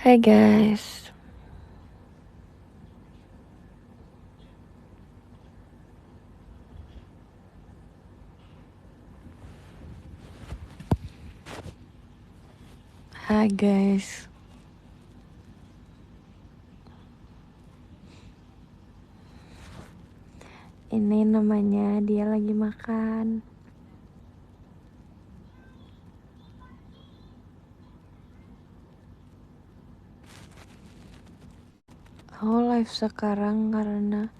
Hai guys. Hai guys. Ini namanya dia lagi makan. Aku live sekarang karena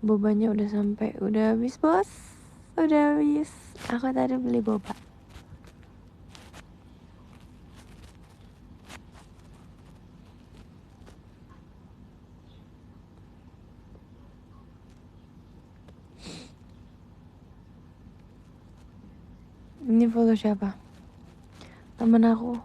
bobanya udah sampai, udah habis bos. Udah habis. Aku tadi beli boba. Ini foto siapa? Temen aku.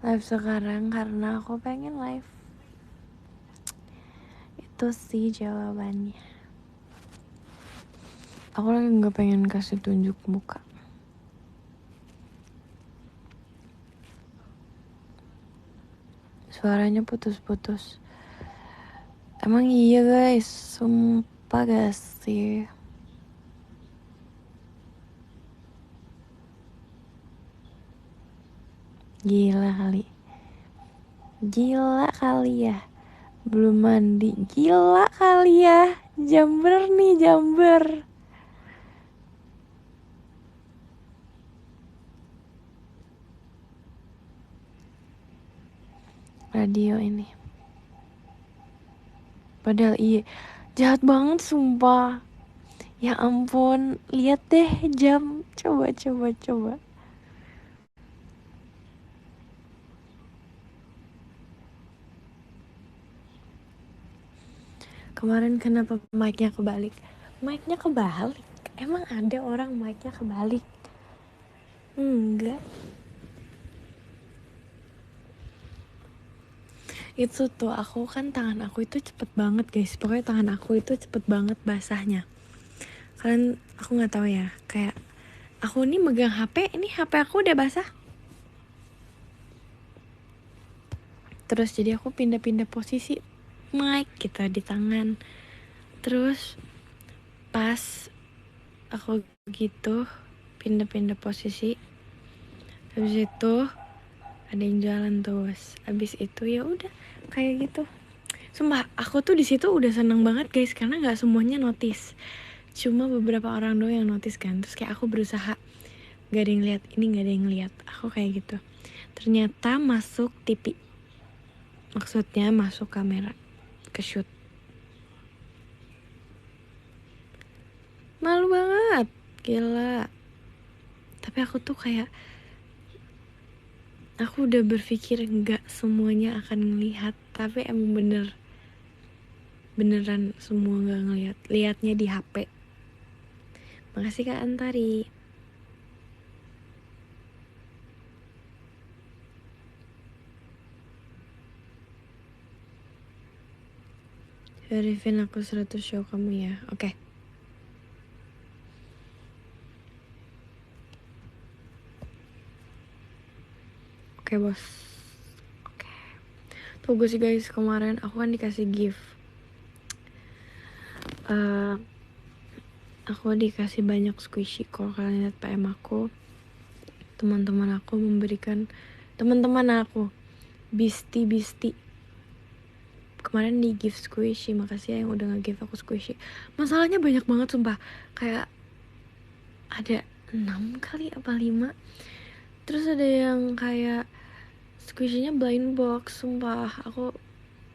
Live sekarang karena aku pengen live. Itu sih jawabannya. Aku lagi gak pengen kasih tunjuk muka. Suaranya putus-putus. Emang iya guys, sumpah gak sih? Gila kali ya. Belum mandi. Gila kali ya. Jember nih, Jember. Radio ini. Padahal iya. Jahat banget sumpah. Ya ampun. Lihat deh jam. Coba. Kemarin kenapa mic-nya kebalik? Mic-nya kebalik? Emang ada orang mic-nya kebalik? Enggak. Itu tuh aku kan tangan aku itu cepet banget guys. Pokoknya tangan aku itu cepet banget basahnya. Kalian aku nggak tahu ya. Kayak aku nih megang HP. Ini HP aku udah basah. Terus jadi aku pindah-pindah posisi mic gitu di tangan. Terus pas aku gitu pindah-pindah posisi, habis itu ada yang jalan terus. Habis itu ya udah kayak gitu. Sumpah aku tuh di situ udah seneng banget guys karena nggak semuanya notice. Cuma beberapa orang doang yang notice kan. Terus kayak aku berusaha gak ada yang lihat, ini gak ada yang lihat. Aku kayak gitu. Ternyata masuk TV. Maksudnya masuk kamera ke shoot. Malu banget, gila. Tapi aku tuh kayak aku udah berpikir nggak semuanya akan ngelihat, tapi emang beneran semua nggak ngelihat, lihatnya di HP. Makasih Kak Antari. Verifin aku 100 show kamu ya. Oke. Oke bos. Oke. Tunggu sih guys, kemarin aku kan dikasih gift. Aku dikasih banyak squishy. Kalau kalian lihat PM aku, teman-teman aku memberikan Bisti kemarin di gift squishy. Makasih ya yang udah nge-give aku squishy. Masalahnya banyak banget sumpah. Kayak ada 6 kali apa 5. Terus ada yang kayak squishy-nya blind box. Sumpah aku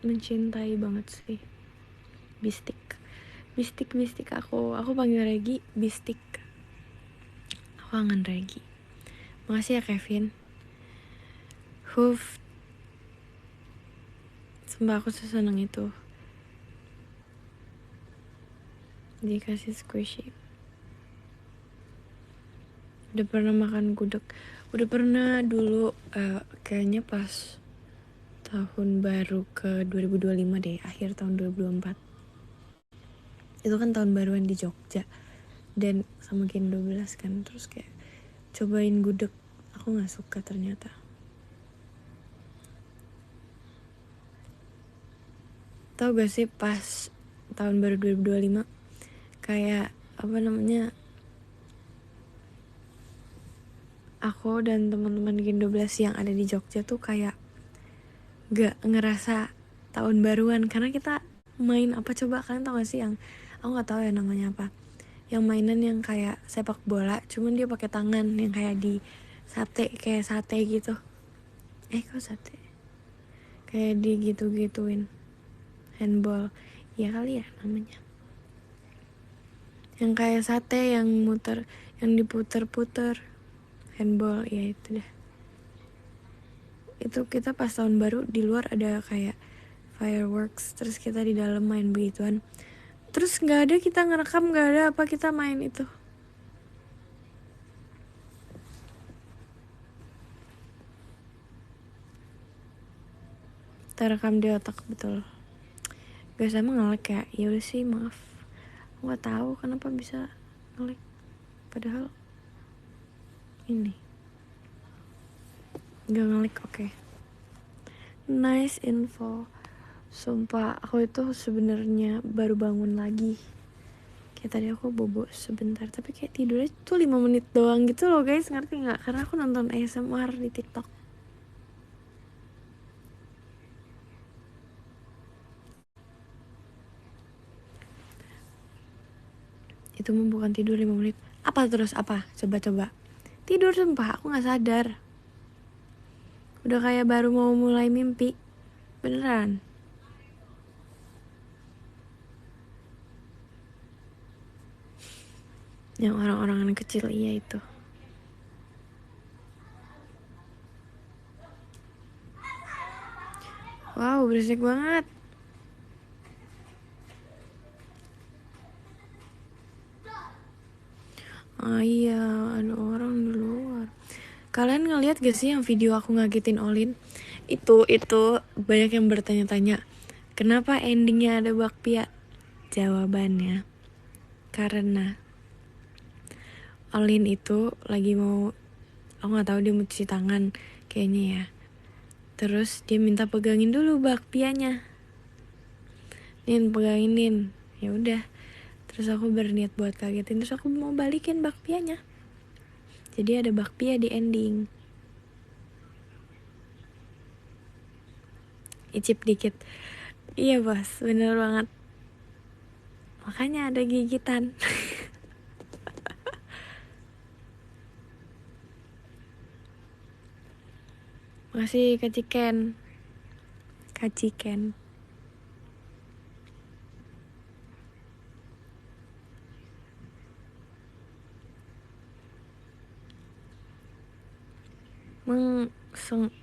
mencintai banget sih Bistik aku panggil Regi Bistik. Aku kangen Regi. Makasih ya Kevin. Sumpah aku seseneng itu dikasih squishy. Udah pernah makan gudeg, udah pernah dulu, kayaknya pas tahun baru ke 2025 deh, akhir tahun 2024. Itu kan tahun baruan di Jogja. dan sama Gen 12 kan, terus kayak cobain gudeg, aku nggak suka ternyata. Tau gak sih pas tahun baru 2025 kayak apa namanya, aku dan teman-teman Gen 12 yang ada di Jogja tuh kayak gak ngerasa tahun baruan karena kita main apa coba, kalian tau gak sih yang aku nggak tahu ya namanya apa, yang mainan yang kayak sepak bola cuman dia pakai tangan yang kayak di sate, kayak sate gitu, kok sate, kayak di gitu-gituin, handball ya kali ya namanya, yang kayak sate yang muter, yang diputer-puter, handball ya itu deh. Itu kita pas tahun baru di luar ada kayak fireworks, terus kita di dalam main begituan, terus nggak ada kita ngerekam, nggak ada apa, kita main itu. Terekam di otak betul. Gak sama nge-lag ya, ya udah sih maaf, nggak tahu kenapa bisa nge-lag padahal ini nggak nge-lag. Oke. Nice info. Sumpah aku itu sebenarnya baru bangun lagi. Kayak tadi aku bobo sebentar, tapi kayak tidurnya tuh 5 menit doang gitu loh guys, ngerti nggak? Karena aku nonton ASMR di TikTok. Itu mah bukan tidur 5 menit. Apa terus apa? Coba-coba. Tidur sumpah, aku nggak sadar. Udah kayak baru mau mulai mimpi. Beneran. Yang orang-orang anak kecil, iya itu. Wow, berisik banget. Ah iya, ada orang di luar. Kalian ngeliat gak sih yang video aku ngagetin Olin? Itu banyak yang bertanya-tanya, kenapa endingnya ada bakpia? Jawabannya, karena Olin itu lagi mau, aku nggak tahu dia mau cuci tangan kayaknya ya. Terus dia minta pegangin dulu bakpianya. Nin, pegangin Nin. Ya udah. Terus aku berniat buat kagetin, terus aku mau balikin bakpianya. Jadi ada bakpia di ending. Icip dikit. Iya bos, bener banget. Makanya ada gigitan. Makasih Kak Ciken. Kak Ciken.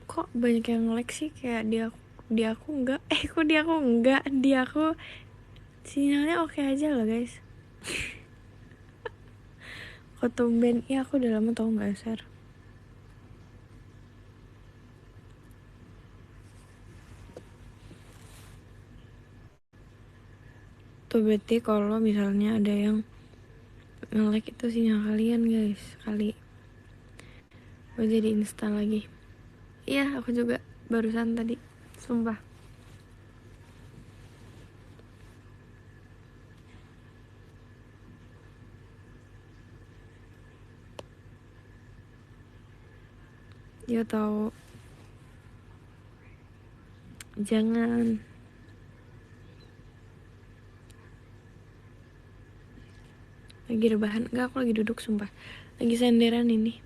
Kok banyak yang nge-like sih, kayak di aku enggak. Kok di aku enggak? Di aku sinyalnya oke aja loh guys. Kok tumben? Iya aku udah lama tau gak share. Tuh berarti kalau misalnya ada yang nge-like itu sinyal kalian guys. Kali gue jadi install lagi. Iya aku juga barusan tadi, sumpah. Dia tahu. Jangan. Lagi rebahan. Enggak, aku lagi duduk sumpah. Lagi senderan ini.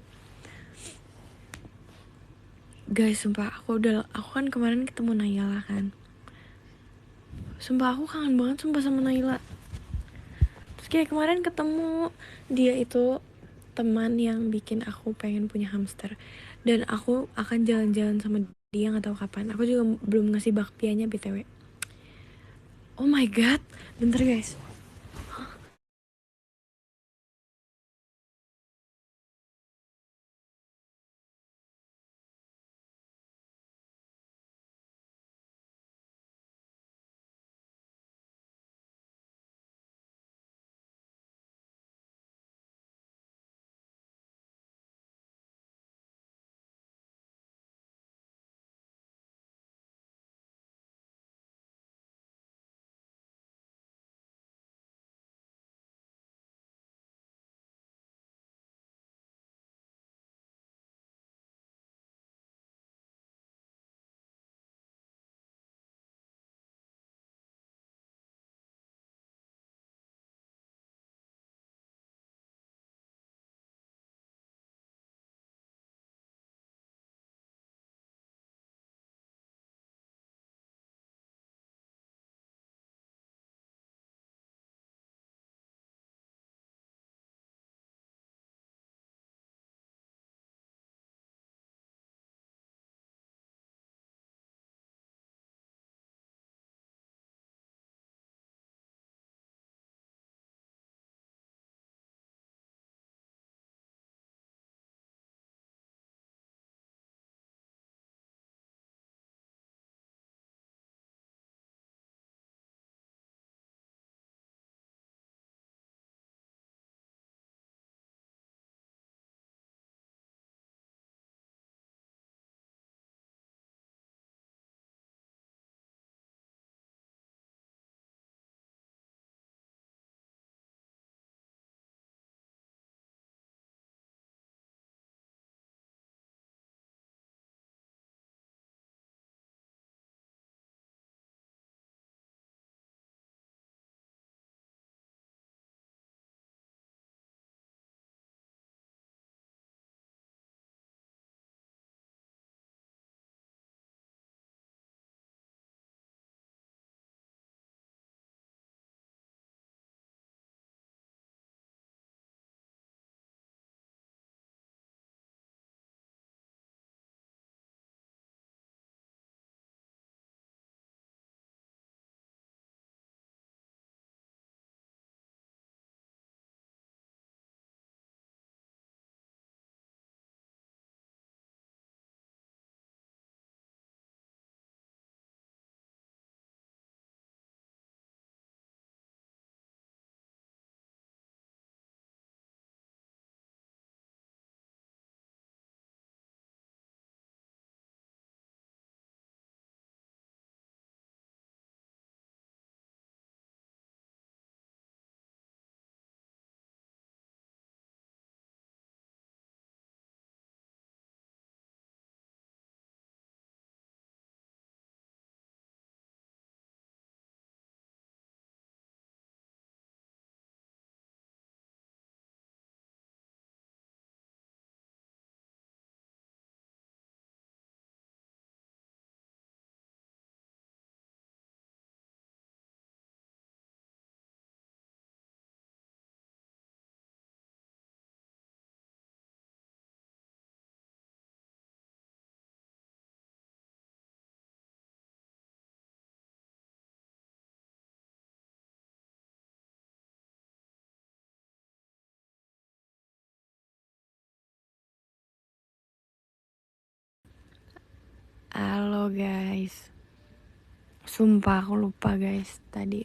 Guys, sumpah aku kan kemarin ketemu Naila kan. Sumpah aku kangen banget sumpah sama Naila. Terus kayak kemarin ketemu, dia itu teman yang bikin aku pengen punya hamster. Dan aku akan jalan-jalan sama dia nggak tahu kapan. Aku juga belum ngasih bakpianya BTW. Oh my god, bentar guys. Halo guys, sumpah aku lupa guys tadi.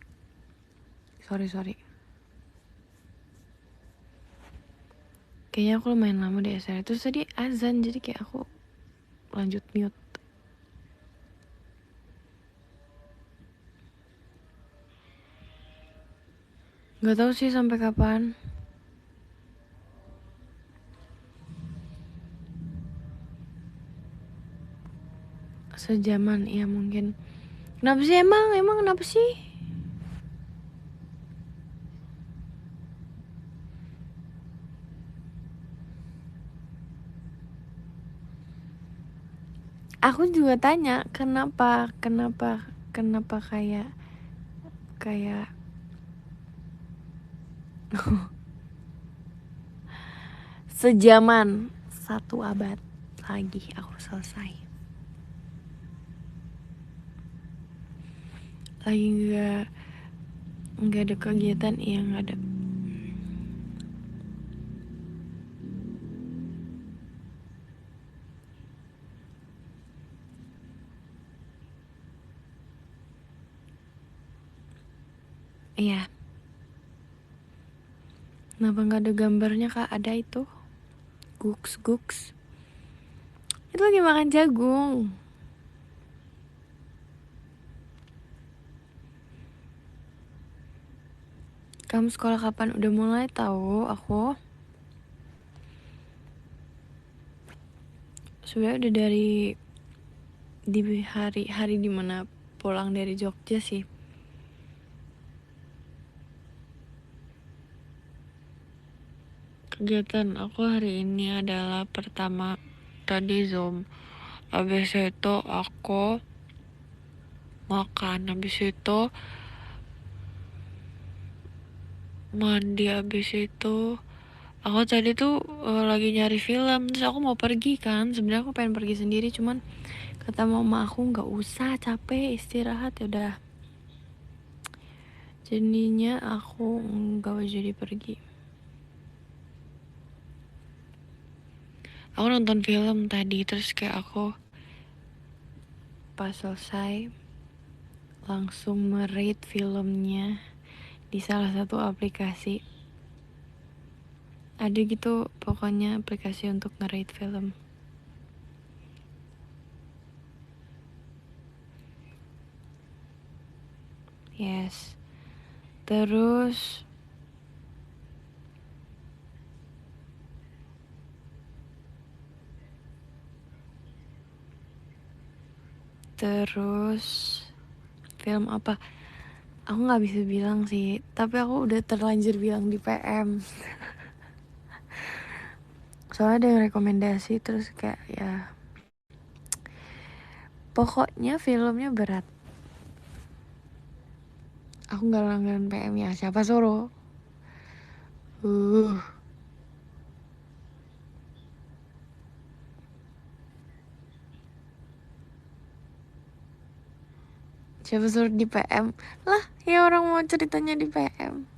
Sorry. Kayaknya aku lumayan lama di SR. Terus tadi azan, jadi kayak aku lanjut mute. Gak tahu sih sampai kapan. Sejaman ya mungkin. Kenapa sih emang kenapa sih? Aku juga tanya kenapa kayak sejaman 1 abad lagi aku selesai. Lagi nggak ada kegiatan, iya nggak ada. Iya. Kenapa nggak ada gambarnya kak? Ada itu. Guks. Itu lagi makan jagung. Kamu sekolah kapan? Udah mulai tahu aku. Sebenarnya udah dari di hari dimana pulang dari Jogja sih. Kegiatan aku hari ini adalah pertama tadi Zoom. Habis itu aku makan. Habis itu mandi. Habis itu aku tadi tuh lagi nyari film. Terus aku mau pergi kan. Sebenarnya aku pengen pergi sendiri, cuman kata mama aku nggak usah, capek istirahat. Ya udah, jadinya aku nggak jadi pergi. Aku nonton film tadi, terus kayak aku pas selesai langsung merate filmnya di salah satu aplikasi. Ada gitu pokoknya aplikasi untuk nge-rate film. Yes. Terus film apa? Aku nggak bisa bilang sih, tapi aku udah terlanjur bilang di PM. Soalnya ada yang rekomendasi, terus kayak ya pokoknya filmnya berat. Aku nggak langganan PM ya, siapa suruh? Siapa suruh di PM? Lah, ya orang mau ceritanya di PM.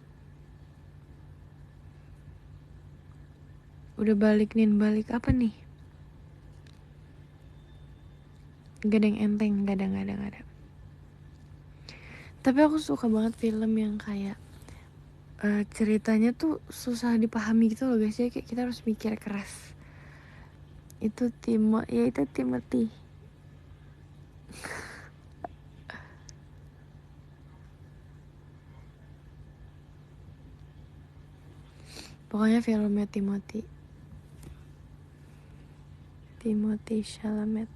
Udah balik apa nih? Gak ada yang enteng, gak ada. Tapi aku suka banget film yang kayak ceritanya tuh susah dipahami gitu loh guys, ya kayak kita harus mikir keras. Itu Timothy. Pokoknya filmnya Timothy Chalamet.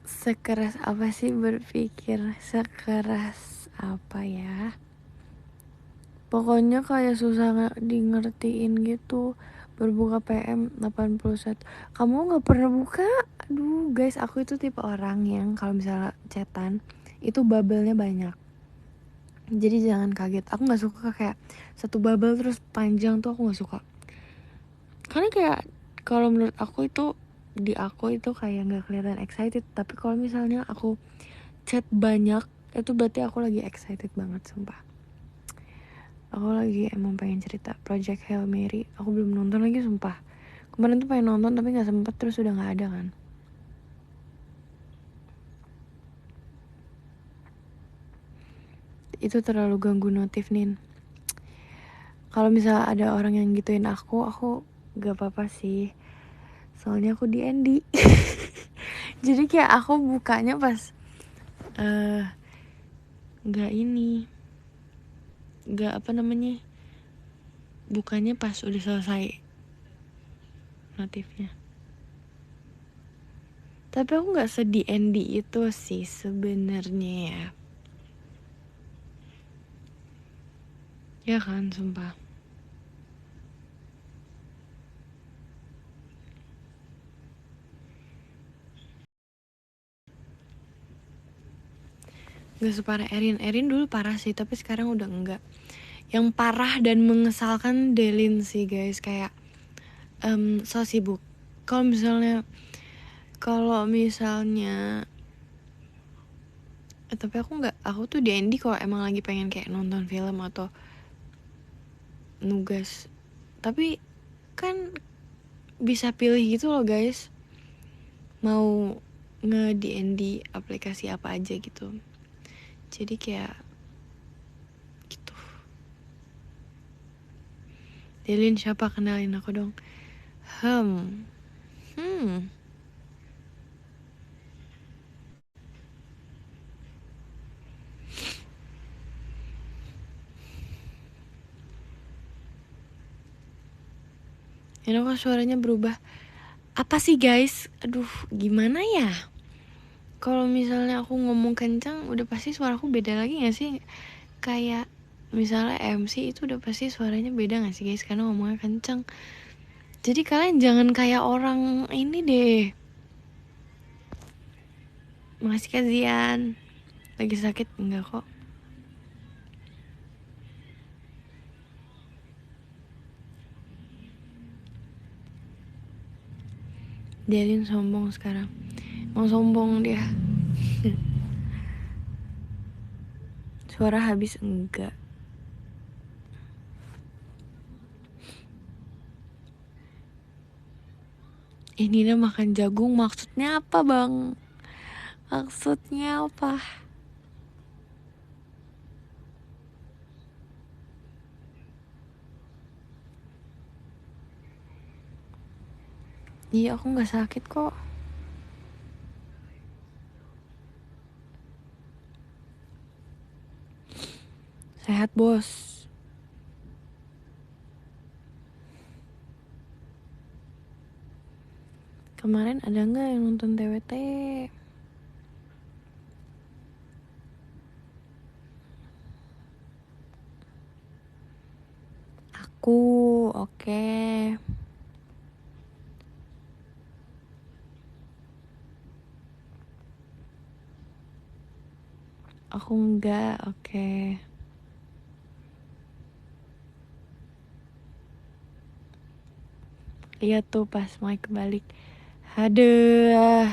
Sekeras apa sih berpikir? Sekeras apa ya? Pokoknya kayak susah di ngertiin gitu. Berbuka PM 81. Kamu gak pernah buka? Aduh guys, aku itu tipe orang yang kalau misalnya chatan itu bubble-nya banyak. Jadi jangan kaget. Aku gak suka kayak satu bubble terus panjang tuh, aku gak suka. Karena kayak kalau menurut aku itu, di aku itu kayak gak kelihatan excited. Tapi kalau misalnya aku chat banyak, itu berarti aku lagi excited banget sumpah. Aku lagi emang pengen cerita Project Hail Mary. Aku belum nonton lagi sumpah. Kemarin tuh pengen nonton tapi gak sempet, terus udah gak ada kan. Itu terlalu ganggu notif Nin. Kalau misalnya ada orang yang gituin aku gak apa-apa sih. Soalnya aku di Andy. Jadi kayak aku bukanya pas gak ini, gak apa namanya, bukanya pas udah selesai notifnya. Tapi aku gak sedih Andy itu sih sebenarnya ya. Ya kan, sumpah. Gak separah Erin dulu parah sih, tapi sekarang udah enggak. Yang parah dan mengesalkan Delin sih guys, kayak so sibuk. Kalau misalnya tapi aku tuh di Andy kalau emang lagi pengen kayak nonton film atau nugas, tapi kan bisa pilih gitu loh guys, mau nge-DND aplikasi apa aja gitu. Jadi kayak gitu. Delin siapa, kenalin aku dong. Ini kok suaranya berubah. Apa sih guys? Aduh, gimana ya? Kalau misalnya aku ngomong kencang, udah pasti suaraku beda lagi gak sih? Kayak misalnya MC itu udah pasti suaranya beda gak sih guys? Karena ngomongnya kencang. Jadi kalian jangan kayak orang ini deh. Makasih kasihan. Lagi sakit enggak kok. Delin sombong sekarang. Mau sombong dia. Suara habis enggak. Ini Nina makan jagung, maksudnya apa bang? Maksudnya apa? Iya, aku gak sakit kok. Sehat bos. Kemarin ada gak yang nonton TWT? Aku, oke. Aku enggak, oke. Lihat tuh pas mic kebalik. Aduh.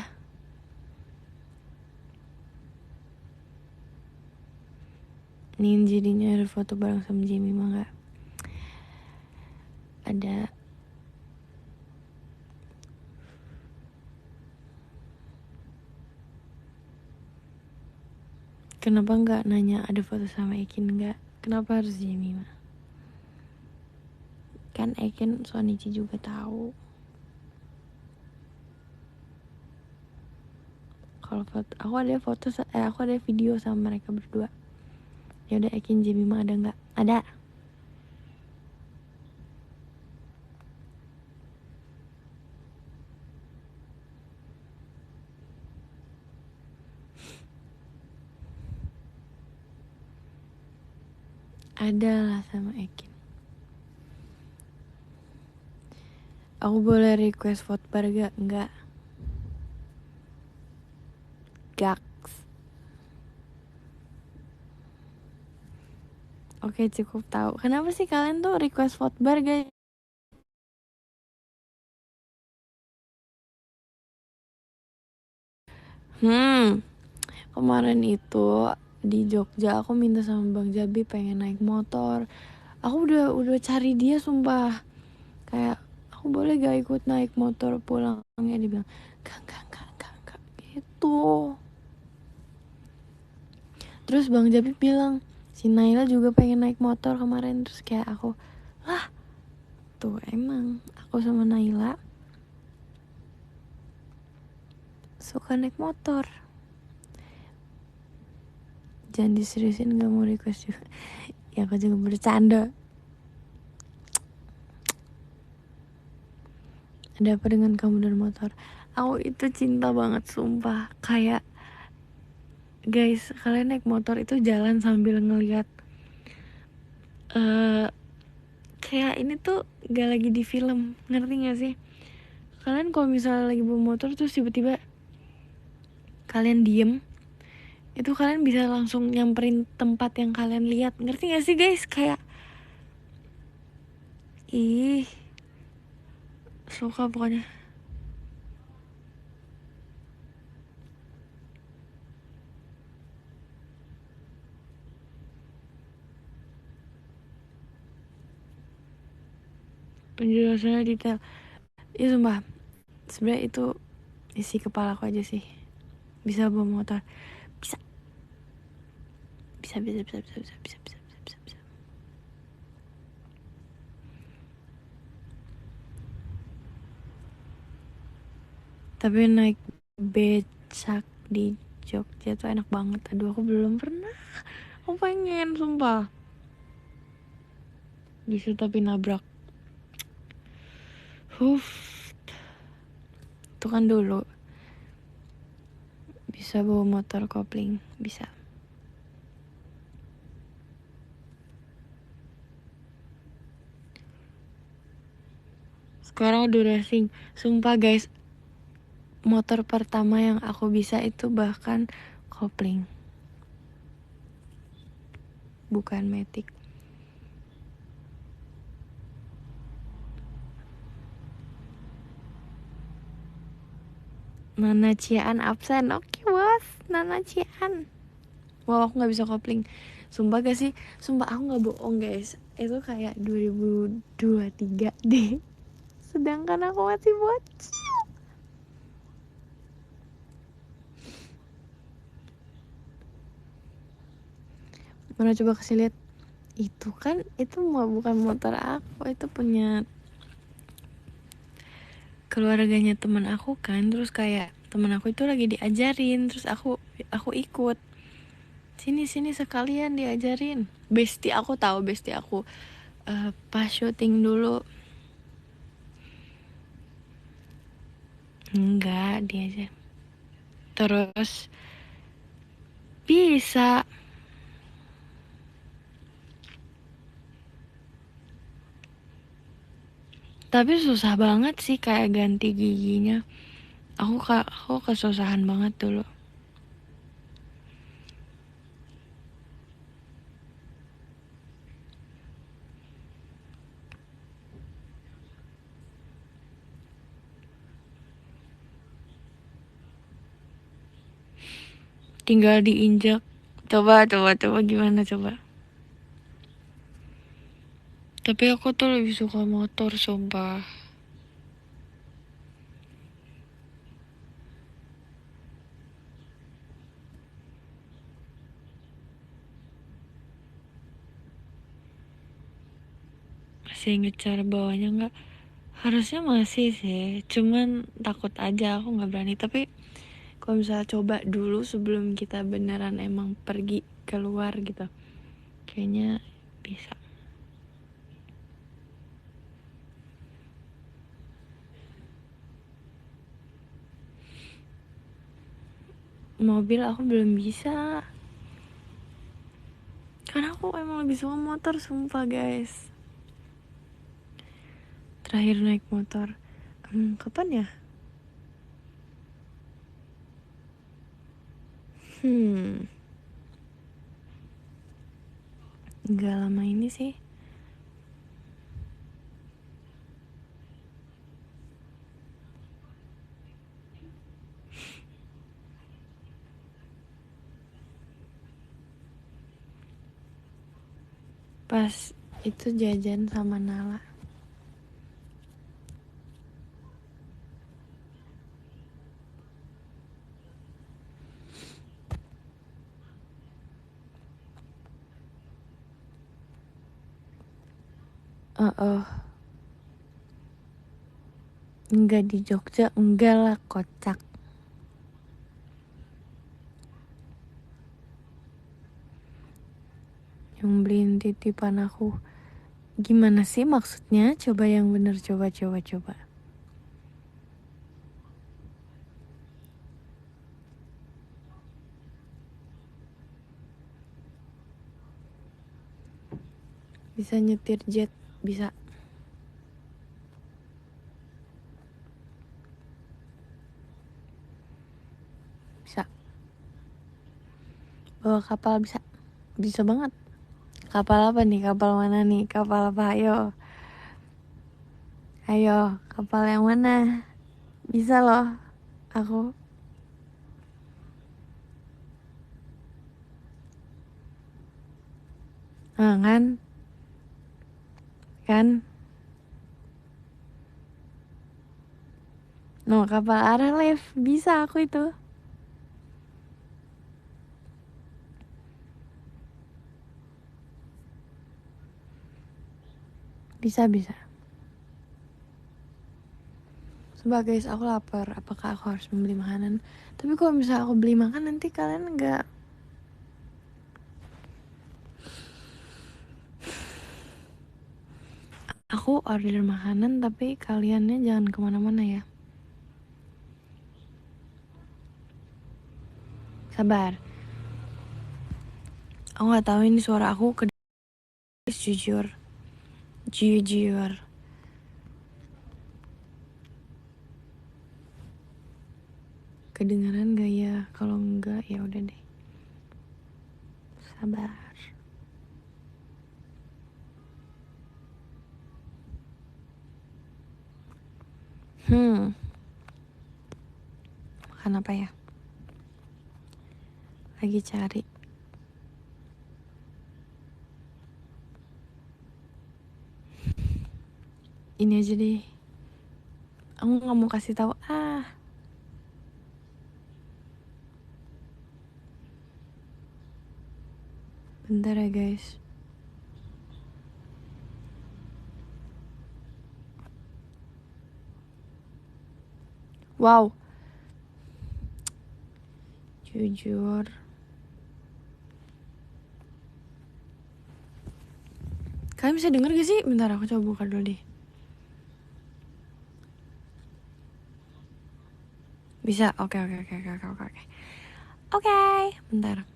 Nih jadinya ada foto bareng sama Jamie mah gak? Ada. Kenapa gak nanya ada foto sama Ekin gak? Kenapa harus Jamie mah? Kan Ekin Sonichi juga tahu. Kalau foto, aku ada video sama mereka berdua. Ya udah, Ekin Jamie mah ada nggak? Ada. Ada lah sama Ekin. Aku boleh request vote bar gak? Enggak. Gaks. Oke, cukup tahu. Kenapa sih kalian tuh request vote bar guys? Kemarin itu di Jogja aku minta sama Bang Jabi pengen naik motor. Aku udah cari dia sumpah. Kayak aku boleh gak ikut naik motor pulangnya, dia bilang gak gitu. Terus Bang Jabi bilang si Naila juga pengen naik motor kemarin. Terus kayak aku, lah tuh emang aku sama Naila suka naik motor. Jangan diseriusin, gak mau request juga. Ya aku juga bercanda. Ada apa dengan kamu dan motor? Aku itu cinta banget sumpah. Kayak guys, kalian naik motor itu jalan sambil ngeliat kayak ini tuh gak lagi di film, ngerti gak sih? Kalian kalau misalnya lagi bawa motor terus tiba-tiba kalian diem, itu kalian bisa langsung nyamperin tempat yang kalian lihat, ngerti gak sih guys? Kayak ih, suka pokoknya. Penjelasannya detail. Ya sumpah, sebenarnya itu isi kepala aku aja sih. Bisa bawa motor. Bisa. Bisa. Tapi naik becak di Jogja tuh enak banget. Aduh, aku belum pernah. Aku pengen, sumpah. Bisa tapi nabrak. Itu kan dulu. Bisa bawa motor kopling. Bisa. Sekarang udah racing. Sumpah guys, motor pertama yang aku bisa itu bahkan kopling. Bukan matic. Nana Cian absen. Oke bos, Nana Cian. Wow, aku gak bisa kopling. Sumpah gak sih? Sumpah aku gak bohong guys. Itu kayak 2023 deh. Sedangkan aku masih bocil. Mana coba kasih lihat. Itu kan, itu bukan motor aku. Itu punya keluarganya teman aku kan. Terus kayak teman aku itu lagi diajarin. Terus aku ikut. Sini sekalian diajarin. Bestie aku tahu, bestie aku pas syuting dulu. Enggak, dia aja. Terus bisa. Tapi susah banget sih kayak ganti giginya. Aku kesusahan banget dulu. Tinggal diinjak. Coba gimana coba. Tapi aku tuh lebih suka motor sumpah. Masih inget cara bawanya nggak? Harusnya masih sih. Cuman takut aja aku nggak berani. Tapi kalau misalnya coba dulu sebelum kita beneran emang pergi keluar gitu, kayaknya bisa. Mobil aku belum bisa. Karena aku emang lebih suka motor sumpah guys. Terakhir naik motor kapan ya? Gak lama ini sih. Pas itu jajan sama Nala. Enggak di Jogja, enggak lah, kocak. Yang beliin titipan aku. Gimana sih maksudnya? Coba yang bener, coba. Bisa nyetir jet, bisa. Bisa. Bawa kapal bisa. Bisa banget. Kapal apa nih? Kapal mana nih? Kapal apa? Ayo, kapal yang mana? Bisa loh, aku. Kan? No, kapal arah lift. Bisa aku itu. Bisa. Coba guys, aku lapar. Apakah aku harus membeli makanan? Tapi kalau misalnya aku beli makan, nanti kalian nggak. Aku order makanan, tapi kaliannya jangan kemana-mana ya. Sabar. Aku nggak tahu ini suara aku jujur. Kedengaran gak ya? Kalau enggak ya udah deh. Sabar. Makan apa ya? Lagi cari. Ini aja deh. Aku nggak mau kasih tahu. Bentar ya guys. Wow. Jujur. Kalian bisa denger gak sih? Bentar aku coba buka dulu deh. Bisa. Oke. Oke, bentar.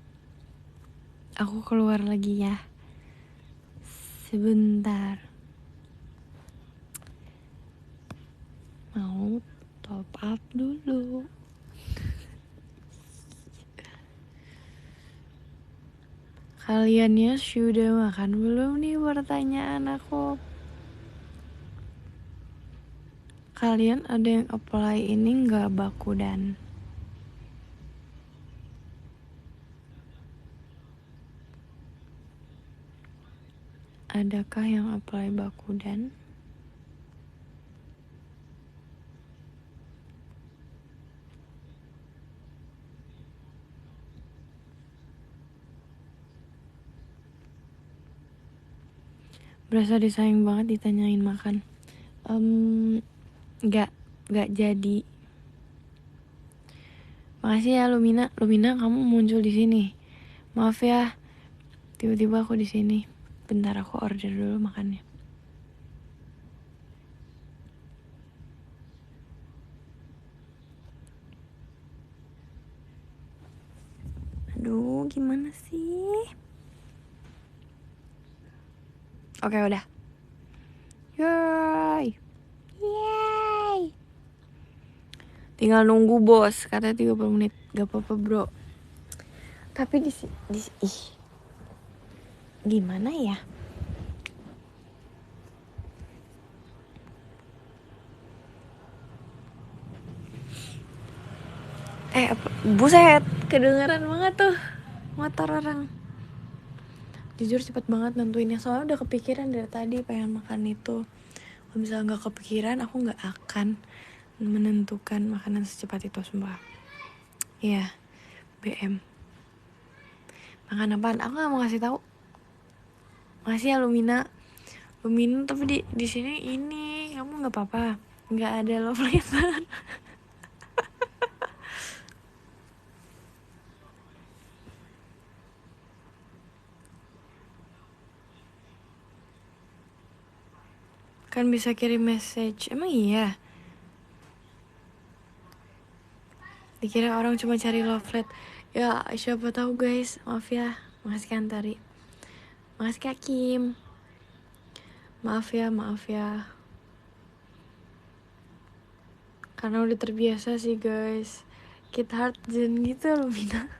Aku keluar lagi ya. Sebentar. Mau top up dulu. Kalian ya sudah makan belum nih, pertanyaan aku. Kalian ada yang apply ini nggak, Bakudan? Adakah yang apply Bakudan? Berasa disayang banget ditanyain makan. Nggak jadi. Makasih ya Lumina. Lumina, kamu muncul di sini. Maaf ya, tiba-tiba aku di sini. Bentar aku order dulu makannya. Aduh, gimana sih? Oke, udah. Yay. Tinggal nunggu bos, katanya 30 menit. Gak apa-apa bro. Tapi gimana ya? Buset, kedengeran banget tuh motor orang. Jujur cepet banget nentuinnya, soalnya udah kepikiran dari tadi pengen makan itu. Kalau misalnya nggak kepikiran, aku nggak akan menentukan makanan secepat itu, sumpah. Iya, BM. Makan apaan? Aku nggak mau kasih tahu. Makasih ya Lumina. Lumina tapi di sini ini kamu nggak apa-apa. Nggak ada love letter. Kan bisa kirim message. Emang iya? Dikira orang cuma cari love letter. Ya siapa tahu guys. Maaf ya. Makasih Kantari. Makasih Kak Kim. Maaf ya. Karena udah terbiasa sih guys. Kid heart zen gitu loh Mina.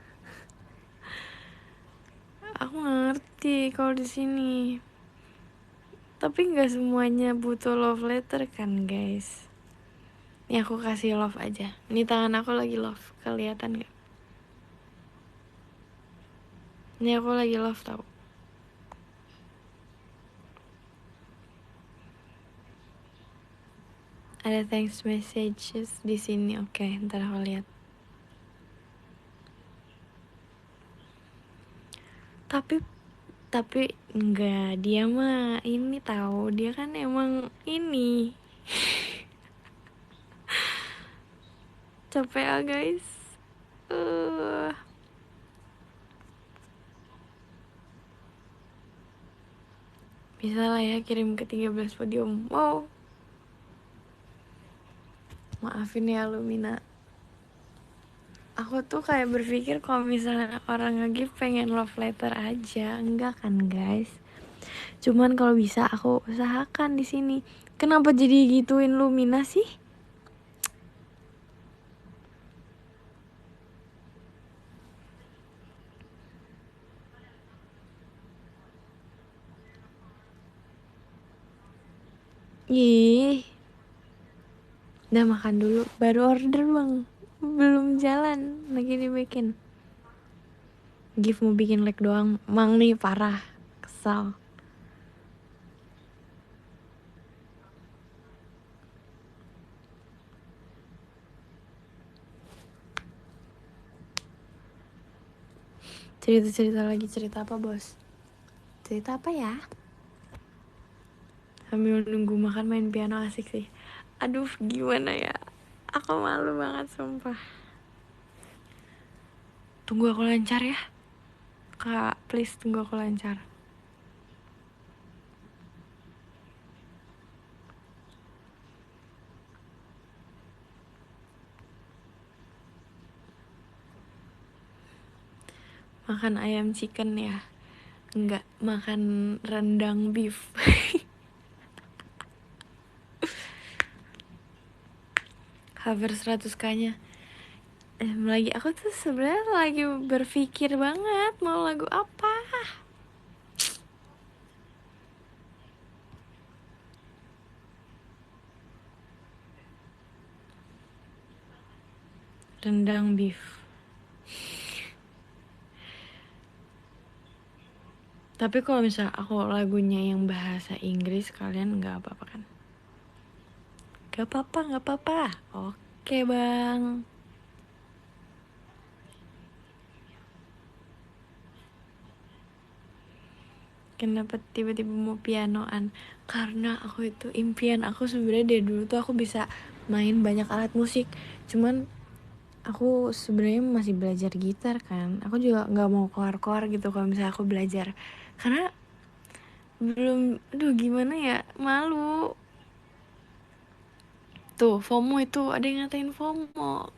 Aku ngerti kalau di sini. Tapi nggak semuanya butuh love letter kan guys. Ini aku kasih love aja. Ini tangan aku lagi love. Kelihatan nggak? Ini aku lagi love tau. Ada thanks messages di sini. Oke, ntar aku lihat. Tapi enggak, dia mah ini tahu, dia kan emang ini. Capek ya guys. uh, Bisa lah ya kirim ke 13 podium. Wow. Maafin ya Lumina. Aku tuh kayak berpikir kalau misalnya orang nge-give pengen love letter aja. Enggak kan guys. Cuman kalau bisa aku usahakan di sini. Kenapa jadi gituin Lumina sih? Ih, udah makan dulu, baru order bang, belum jalan, lagi dibikin. Give mau bikin like doang, mang nih parah, kesal. Cerita lagi, cerita apa bos? Cerita apa ya? Sambil nunggu makan main piano asik sih. Aduh gimana ya, aku malu banget sumpah. Tunggu aku lancar ya kak, please tunggu aku lancar. Makan ayam chicken ya? Enggak, makan rendang beef. Cover 100k nya. Lagi aku tuh sebenarnya lagi berpikir banget mau lagu apa. Rendang beef. Tapi kalau misalnya aku lagunya yang bahasa Inggris, kalian nggak apa-apa kan? Gak apa-apa. Oke bang. Kenapa tiba-tiba mau pianoan? Karena aku itu impian aku sebenarnya dari dulu tuh aku bisa main banyak alat musik. Cuman aku sebenarnya masih belajar gitar kan. Aku juga nggak mau keluar gitu kalau misalnya aku belajar. Karena belum, aduh gimana ya, malu. Tuh FOMO itu, ada yang ngatain FOMO.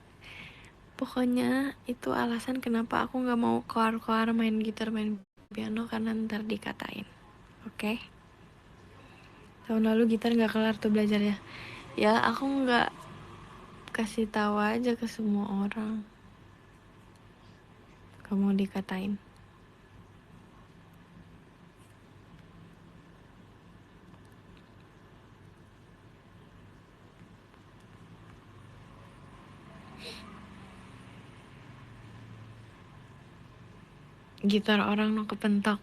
Pokoknya itu alasan kenapa aku nggak mau keluar main gitar main piano, karena ntar dikatain. Oke? Tahun lalu gitar nggak kelar tuh belajarnya. Ya aku nggak kasih tahu aja ke semua orang. Kamu dikatain. Gitar orang no kepentok.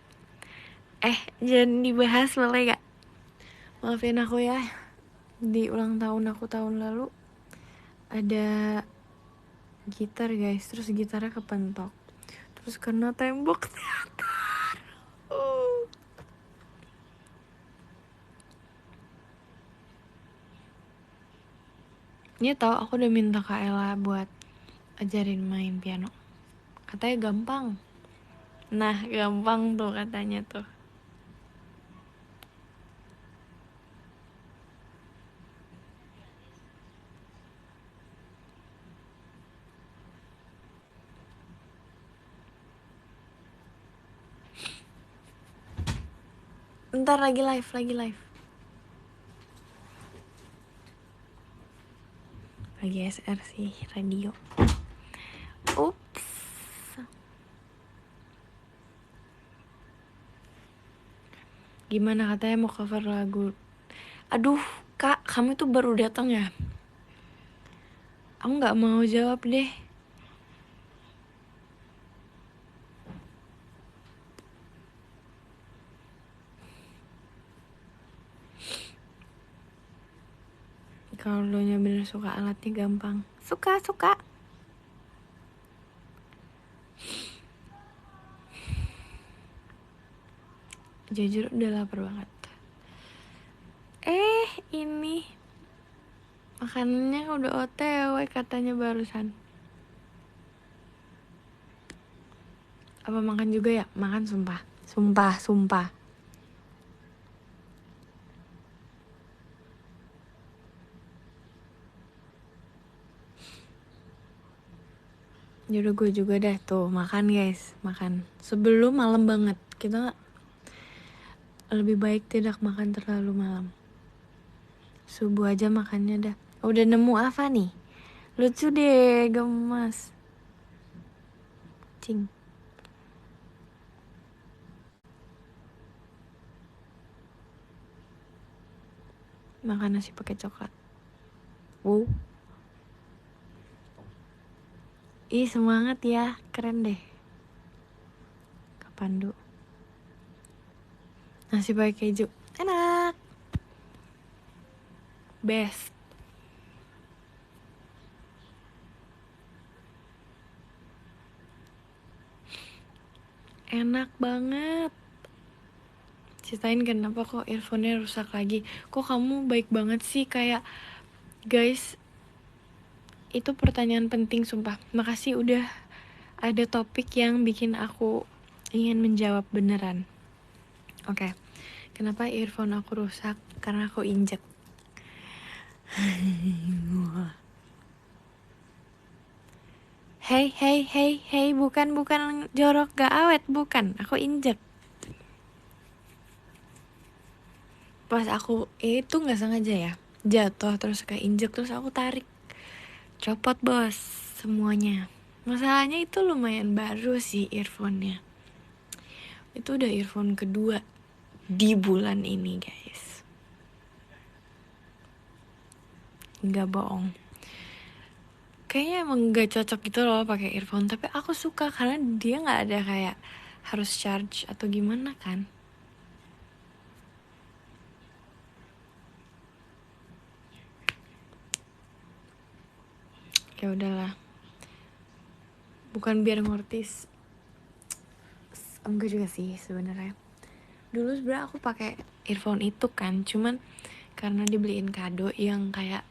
Jangan dibahas boleh gak? Maafin aku ya, di ulang tahun aku tahun lalu ada gitar guys, terus gitarnya kepentok, terus kena tembok teater. Ini tau, aku udah minta Kak Ella buat ajarin main piano, katanya gampang. Nah, gampang tuh katanya tuh. Ntar lagi live. Lagi SR sih, radio. Ups. Gimana katanya mau cover lagu? Aduh, Kak, kamu tuh baru datang ya? Aku nggak mau jawab deh. Kalau lo nya bener suka alatnya gampang. Suka. Jujur udah lapar banget. Ini makanannya udah OTW katanya barusan. Apa makan juga ya? Makan sumpah. Yaudah gue juga dah tuh makan guys, makan sebelum malam banget. Kita lebih baik tidak makan terlalu malam. Subuh aja makannya dah. Udah nemu apa nih? Lucu deh, gemas. Cing. Makan nasi pakai coklat. Wow. Ih, semangat ya, keren deh. Kapandu. Nasi pakai keju, enak. Best. Enak banget. Ceritain kenapa kok earphone-nya rusak lagi. Kok kamu baik banget sih, kayak guys, itu pertanyaan penting sumpah. Makasih udah ada topik yang bikin aku ingin menjawab beneran. Oke. Kenapa earphone aku rusak? Karena aku injek. Hey, bukan jorok gak awet, bukan. Aku injek. Pas aku itu nggak sengaja ya, jatuh terus kayak injek, terus aku tarik, copot bos semuanya. Masalahnya itu lumayan baru sih earphone-nya. Itu udah earphone kedua di bulan ini guys, nggak bohong. Kayaknya emang nggak cocok gitu loh pakai earphone, tapi aku suka karena dia nggak ada kayak harus charge atau gimana kan. Ya udahlah, bukan biar ngortis, enggak juga sih sebenarnya. Dulu sebenarnya aku pakai earphone itu kan, cuman karena dibeliin kado yang kayak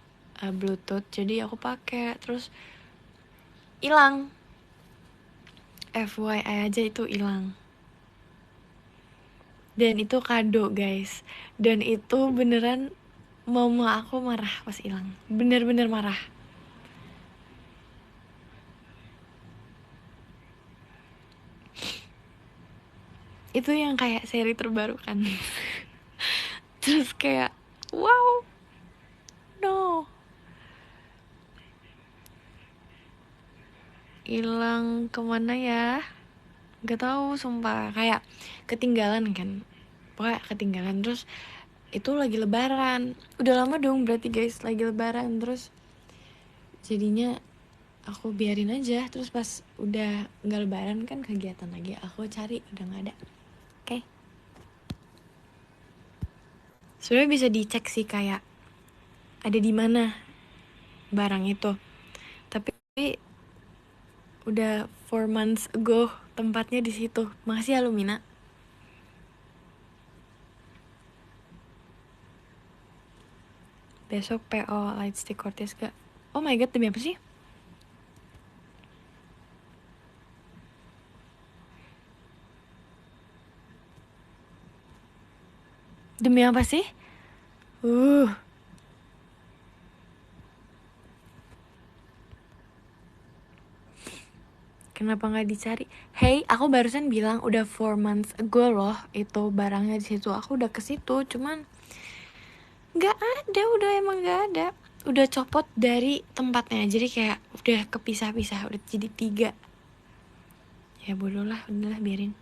bluetooth, jadi aku pakai, terus hilang. FYI aja itu hilang. Dan itu kado guys, dan itu beneran mama aku marah pas hilang, bener-bener marah. Itu yang kayak seri terbaru kan. Terus kayak wow, no, hilang kemana ya, nggak tahu sumpah. Kayak ketinggalan kan, pokoknya ketinggalan. Terus itu lagi lebaran, udah lama dong berarti guys, lagi lebaran. Terus jadinya aku biarin aja, terus pas udah nggak lebaran kan kegiatan lagi, aku cari udah nggak ada. Oke. Sebenarnya bisa dicek sih kayak ada di mana barang itu. Tapi udah 4 months ago tempatnya di situ. Makasih ya Lumina. Besok PO Lightstick Cortez gak? Oh my god, demi apa sih? Demi apa sih? Uh. Kenapa nggak dicari? Hey, aku barusan bilang udah 4 months ago loh itu barangnya di situ. Aku udah ke situ, cuman nggak ada, udah emang nggak ada. Udah copot dari tempatnya, jadi kayak udah kepisah-pisah, udah jadi 3. Ya bodoh lah, udahlah biarin.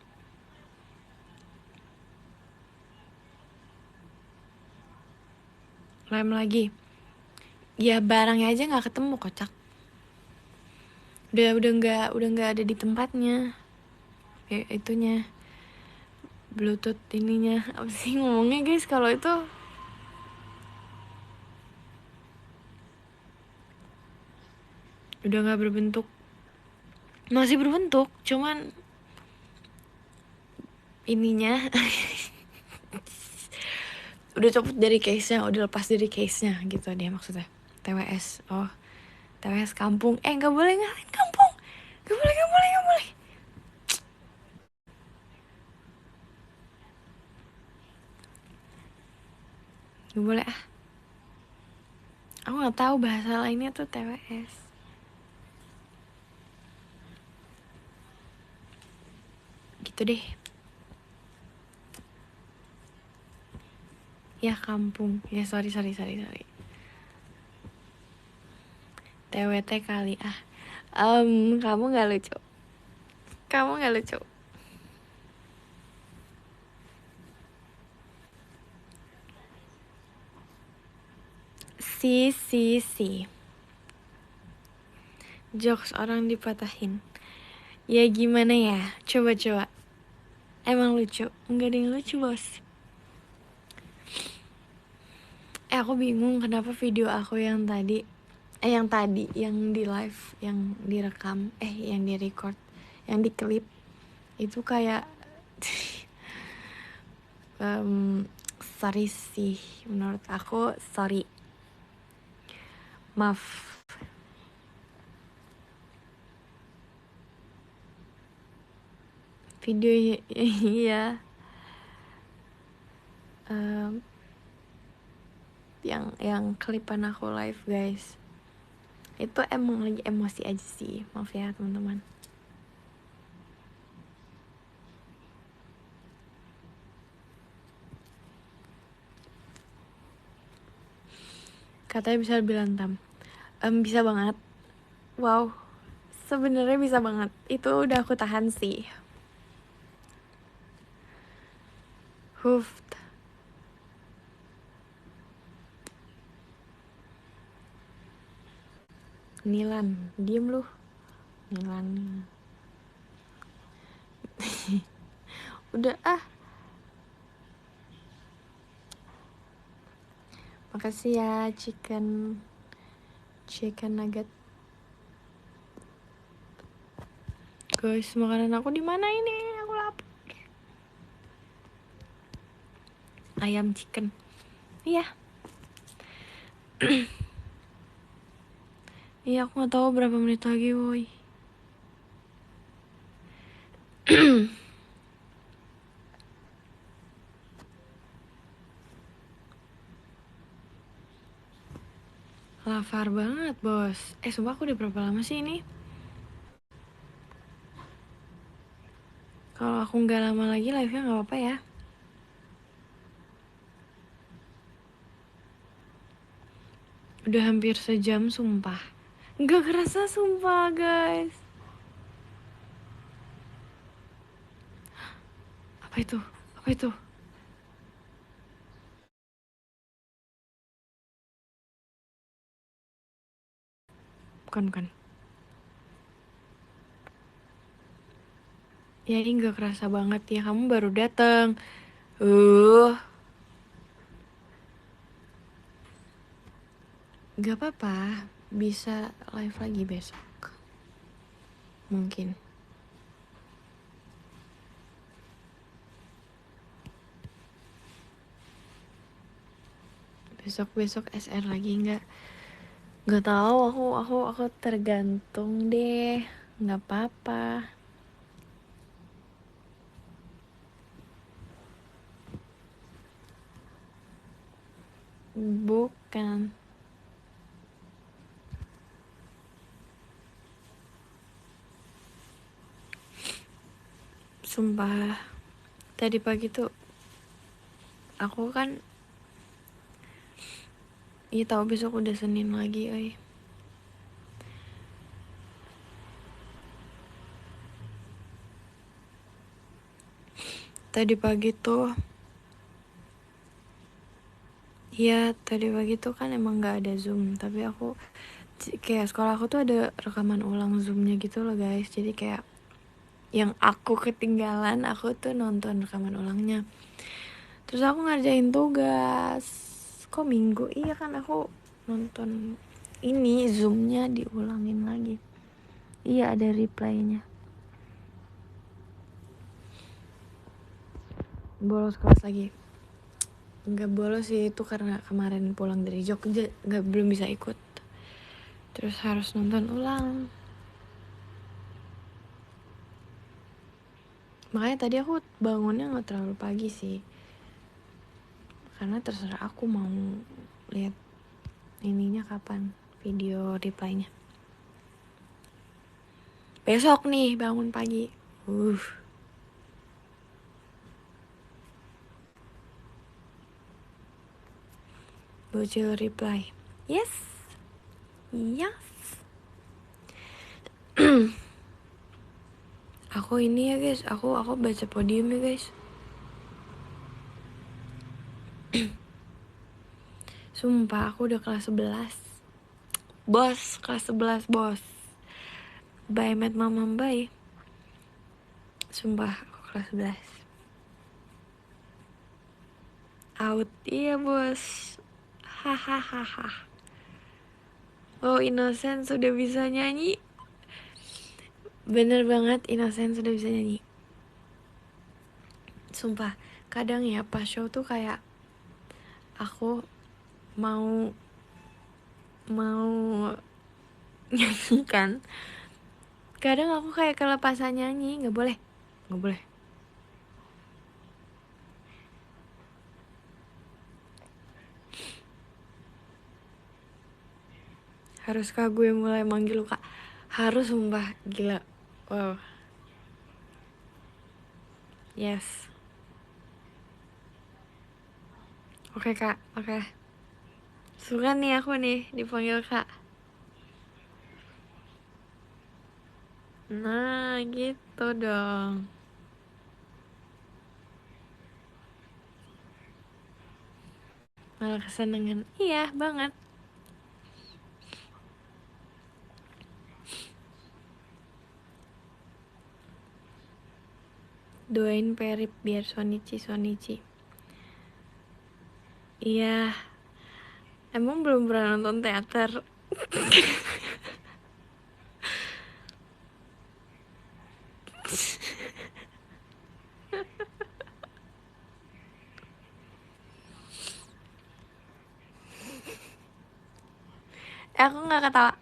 Lem lagi. Ya barangnya aja nggak ketemu, kocak. Udah nggak ada di tempatnya. Ya itunya. Bluetooth ininya. Apa sih ngomongnya guys kalau itu? Udah nggak berbentuk. Masih berbentuk, cuman ininya udah copot dari case-nya, udah lepas dari case-nya gitu dia maksudnya. TWS. Oh, TWS kampung. Nggak boleh ngalahin kampung. Nggak boleh, nggak boleh, nggak boleh. Nggak boleh ah. Aku nggak tahu bahasa lainnya tuh TWS. Gitu deh. Ya kampung. Ya sorry. TWT kali ah. Kamu nggak lucu. Kamu nggak lucu. Si. Jokes orang dipatahin. Ya gimana ya? Coba. Emang lucu? Enggak ada yang lucu bos. Aku bingung kenapa video aku yang tadi yang di live, yang direkam, yang di record, yang di klip itu kayak sorry sih, menurut aku sorry, maaf. Video iya, yang klipan aku live guys, itu emang lagi emosi aja sih, maaf ya teman-teman. Katanya bisa lebih lantam. Bisa banget. Wow, sebenarnya bisa banget. Itu udah aku tahan sih. Huf. Nilan, diem lu. Nilan. Udah ah. Makasih ya chicken nugget. Guys, makanan aku di mana ini? Aku lapar. Ayam chicken. Iya. Iya, aku nggak tahu berapa menit lagi, woi. Lapar banget, bos. Sumpah aku udah berapa lama sih ini? Kalau aku nggak lama lagi live-nya nggak apa-apa ya. Udah hampir sejam, sumpah. Nggak kerasa, sumpah, guys. Apa itu? Apa itu? Bukan. Ya ini nggak kerasa banget ya, kamu baru datang. Gak apa-apa, bisa live lagi besok. Mungkin. Besok SR lagi nggak? Nggak tahu, aku tergantung deh. Nggak apa-apa. Bukan. Sumpah, tadi pagi tuh aku kan, iya tahu besok udah Senin lagi, Tadi pagi tuh, iya tadi pagi tuh kan emang nggak ada Zoom, tapi aku kayak sekolah aku tuh ada rekaman ulang Zoomnya gitu loh guys. Jadi kayak yang aku ketinggalan, aku tuh nonton rekaman ulangnya. Terus aku ngerjain tugas. Kok minggu? Iya kan aku nonton ini Zoomnya diulangin lagi. Iya ada replaynya. Bolos kelas lagi. Nggak bolos sih, itu karena kemarin pulang dari Jogja belum bisa ikut. Terus harus nonton ulang. Makanya tadi aku bangunnya nggak terlalu pagi sih. Karena terserah aku mau lihat ininya kapan, video replaynya. Besok nih bangun pagi. Bocil reply. Yes. Yes. Aku ini ya guys, aku baca podium ya guys. Sumpah aku udah kelas 11. Bos, kelas 11 bos. Bye met mama bye. Sumpah aku kelas 11. Out, iya bos. Hahaha. Oh Innocent sudah bisa nyanyi. Bener banget, Innocent sudah bisa nyanyi. Sumpah, kadang ya pas show tuh kayak aku mau nyanyi kan. Kadang aku kayak kelepasan nyanyi, nggak boleh. Haruskah gue mulai manggil lu kak? Harus sumpah, gila. Wow. Yes. Oke kak, oke. Suka nih aku nih dipanggil kak. Nah gitu dong. Malah kesenengan. Iya banget. Doain Perip biar Sonichi. Iya. Emang belum pernah nonton teater. Aku nggak ketawa.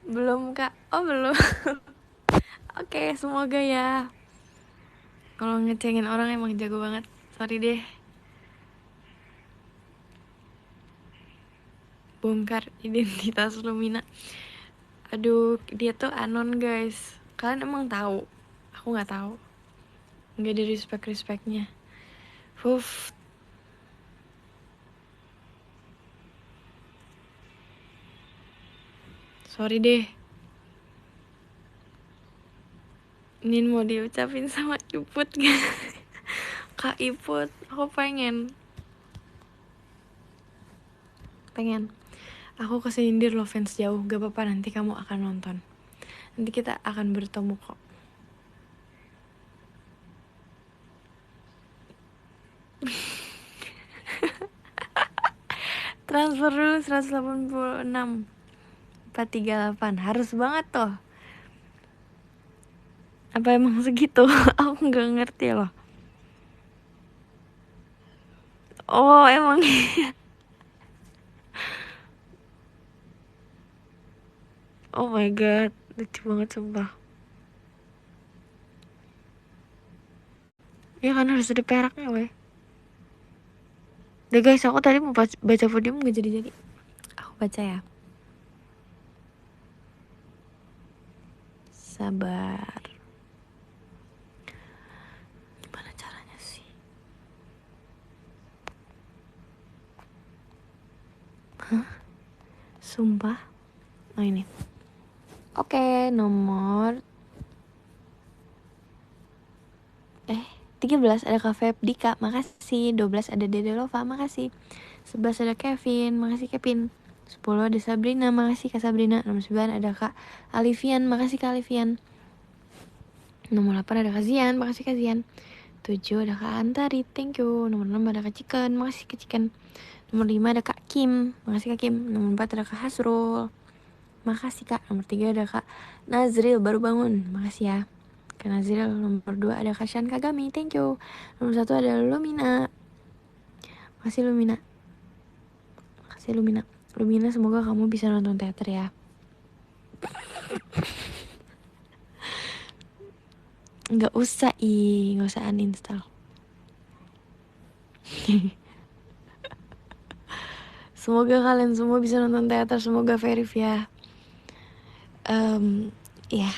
Belum kak. Oh belum. Oke, semoga ya. Kalau ngecengin orang emang jago banget. Sorry deh. Bongkar identitas Lumina. Aduh, dia tuh anon guys. Kalian emang tahu? Aku nggak tahu. Nggak ada respectnya. Sorry deh. Nin mau diucapin sama Iput gak? Kak Iput, aku pengen. Aku kesindir lo fans jauh. Gak apa-apa, nanti kamu akan nonton. Nanti kita akan bertemu kok. Transfer dulu 186 438. Harus banget tuh. Apa emang segitu? Aku nggak ngerti loh. Oh emang. Oh my god, lucu banget sumpah. Ya kan harus ada peraknya weh. Deh guys, aku tadi mau baca podium gak jadi-jadi. Aku baca ya. Sabar. Gimana caranya sih? Hah? Sumpah. Oh ini. Oke, nomor 13 ada Kak Febdika, makasih. 12 ada Dede Lova, makasih. 11 ada Kevin, makasih Kevin. 10 ada Sabrina, makasih Kak Sabrina. Nomor 9 ada Kak Alivian, makasih Kak Alivian. Nomor 8 ada Kak Zian, makasih Kak Zian. 7 ada Kak Antari, thank you. Nomor 6 ada Kak Chicken, makasih Kak Chicken. Nomor 5 ada Kak Kim, makasih Kak Kim. Nomor 4 ada Kak Hasrul, makasih Kak. Nomor 3 ada Kak Nazril, baru bangun, makasih ya Kak Nazril. Nomor 2 ada Kak Shan Kagami, thank you. Nomor 1 ada Lumina, makasih Lumina. Makasih Lumina. Lumina, semoga kamu bisa nonton teater ya. Nggak usah nggak usah uninstall. Semoga kalian semua bisa nonton teater, semoga Verif ya. Ya